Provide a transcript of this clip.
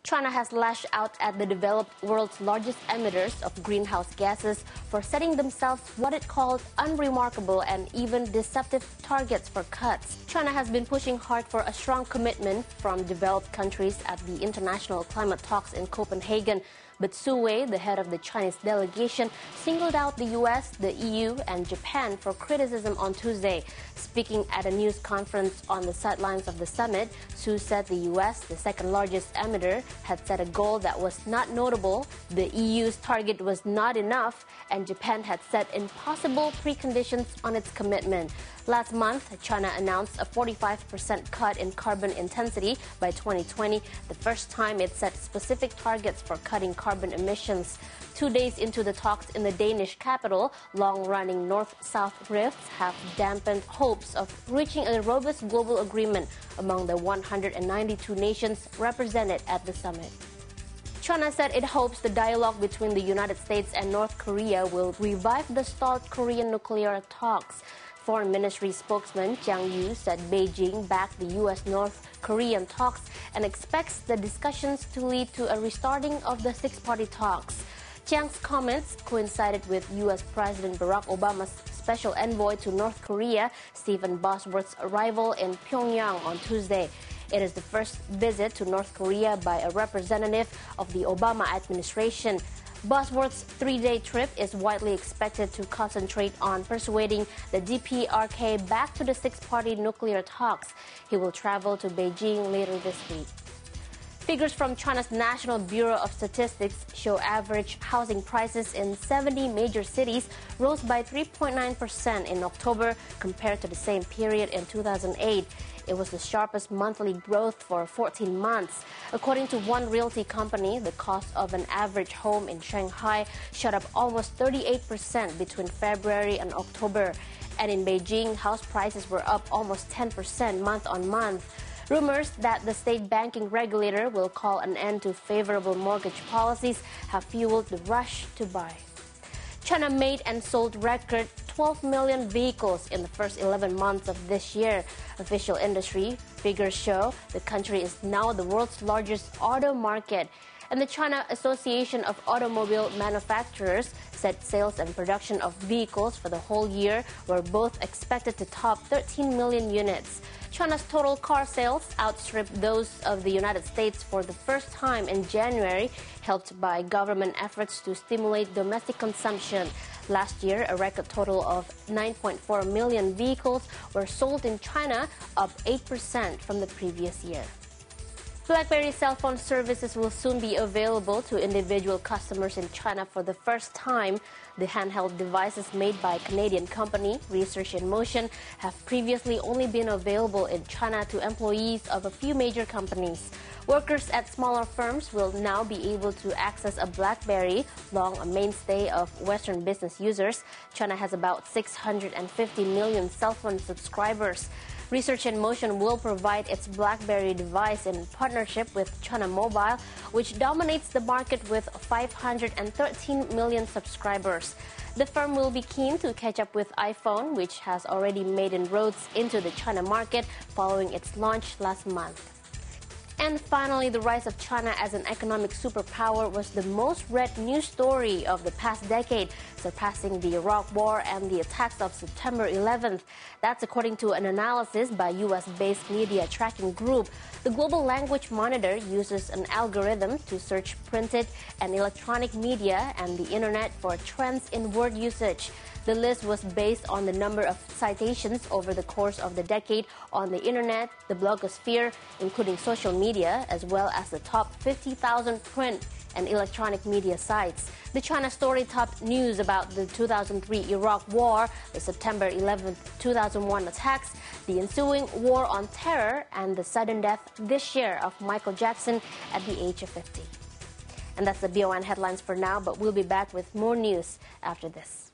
China has lashed out at the developed world's largest emitters of greenhouse gases for setting themselves what it called unremarkable and even deceptive targets for cuts. China has been pushing hard for a strong commitment from developed countries at the international climate talks in Copenhagen. But Su Wei, the head of the Chinese delegation, singled out the U.S., the EU, and Japan for criticism on Tuesday. Speaking at a news conference on the sidelines of the summit, Su said the U.S., the second largest emitter, had set a goal that was not notable, the EU's target was not enough, and Japan had set impossible preconditions on its commitment. Last month, China announced a 45% cut in carbon intensity by 2020, the first time it set specific targets for cutting carbon emissions. 2 days into the talks in the Danish capital, long-running North-South rifts have dampened hopes of reaching a robust global agreement among the 192 nations represented at the summit. China said it hopes the dialogue between the United States and North Korea will revive the stalled Korean nuclear talks. Foreign Ministry spokesman Jiang Yu said Beijing backed the U.S.-North Korean talks and expects the discussions to lead to a restarting of the six-party talks. Jiang's comments coincided with U.S. President Barack Obama's special envoy to North Korea, Stephen Bosworth's arrival in Pyongyang on Tuesday. It is the first visit to North Korea by a representative of the Obama administration. Bosworth's three-day trip is widely expected to concentrate on persuading the DPRK back to the six-party nuclear talks. He will travel to Beijing later this week. Figures from China's National Bureau of Statistics show average housing prices in 70 major cities rose by 3.9% in October compared to the same period in 2008. It was the sharpest monthly growth for 14 months. According to one realty company, the cost of an average home in Shanghai shot up almost 38% between February and October. And in Beijing, house prices were up almost 10% month on month. Rumors that the state banking regulator will call an end to favorable mortgage policies have fueled the rush to buy. China made and sold record 12 million vehicles in the first 11 months of this year. Official industry figures show the country is now the world's largest auto market. And the China Association of Automobile Manufacturers said sales and production of vehicles for the whole year were both expected to top 13 million units. China's total car sales outstripped those of the United States for the first time in January, helped by government efforts to stimulate domestic consumption. Last year, a record total of 9.4 million vehicles were sold in China, up 8% from the previous year. Blackberry cell phone services will soon be available to individual customers in China for the first time. The handheld devices made by Canadian company Research in Motion have previously only been available in China to employees of a few major companies. Workers at smaller firms will now be able to access a Blackberry, long a mainstay of Western business users. China has about 650 million cell phone subscribers. Research in Motion will provide its Blackberry device in partnership with China Mobile, which dominates the market with 513 million subscribers. The firm will be keen to catch up with iPhone, which has already made inroads into the China market following its launch last month. And finally, the rise of China as an economic superpower was the most read news story of the past decade, surpassing the Iraq War and the attacks of September 11th. That's according to an analysis by U.S.-based media tracking group. The Global Language Monitor uses an algorithm to search printed and electronic media and the internet for trends in word usage. The list was based on the number of citations over the course of the decade on the internet, the blogosphere, including social media, as well as the top 50,000 print and electronic media sites. The China story topped news about the 2003 Iraq War, the September 11, 2001 attacks, the ensuing war on terror, and the sudden death this year of Michael Jackson at the age of 50. And that's the BON headlines for now, but we'll be back with more news after this.